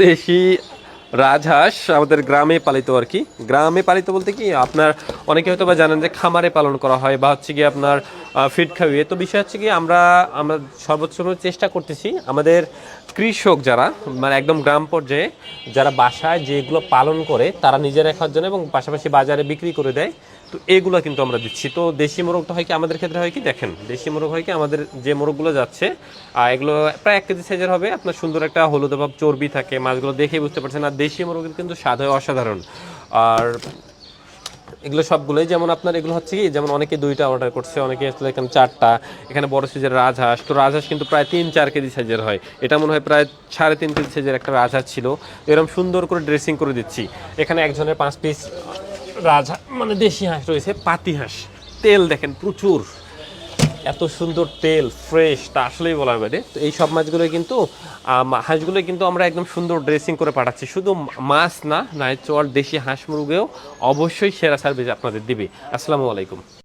দেশি রাজহাঁস আমাদের গ্রামে পালিত আর কি। গ্রামে পালিত বলতে কি আপনার অনেকে হয়তো বা জানেন যে খামারে পালন করা হয় বা হচ্ছে কি আপনার ফিড খাইয়ে। তো বিষয় হচ্ছে কি আমরা আমরা সর্বোচ্চ চেষ্টা করতেছি আমাদের কৃষক যারা মানে একদম গ্রাম পর্যায়ে যারা বাসায় যেগুলো পালন করে তারা নিজেরা খাওয়ার জন্য এবং পাশাপাশি বাজারে বিক্রি করে দেয়। তো এগুলো কিন্তু আমরা দিচ্ছি। তো দেশি মোরগটা হয় কি আমাদের ক্ষেত্রে হয় কি দেখেন, দেশি মোরগ হয় কি আমাদের যে মোরগগুলো যাচ্ছে এগুলো প্রায় 1 কেজি সাইজের হবে। আপনার সুন্দর একটা হলুদ অভাব চর্বি থাকে, মাছগুলো দেখে বুঝতে পারছেন। আর দেশি মোরগের কিন্তু স্বাদ হয় অসাধারণ। আর এগুলো সবগুলোই যেমন আপনার এগুলো হচ্ছে কি যেমন অনেকে 2টা অর্ডার করছে, অনেকে আসলে এখানে 4টা। এখানে বড় সাইজের রাজহাঁস, তো রাজহাঁস কিন্তু প্রায় 3-4 কেজি সাইজের হয়। এটা মনে হয় প্রায় 3.5 কেজি সাইজের একটা রাজহাঁস ছিল। এরকম সুন্দর করে ড্রেসিং করে দিচ্ছি। এখানে একজনের 5 পিস রাজহাঁস মানে দেশি হাঁস রয়েছে, পাতি হাঁস। তেল দেখেন প্রচুর, এত সুন্দর তেল ফ্রেশ তা আসলেই বলার বাইরে। তো এই সব মাছগুলোই কিন্তু হাঁসগুলোই কিন্তু আমরা একদম সুন্দর ড্রেসিং করে পাঠাচ্ছি। শুধু মাছ না, চল দেশি হাঁস মুরগেও অবশ্যই সেরা সার্ভিস আপনাদের দিবে। আসসালামু আলাইকুম।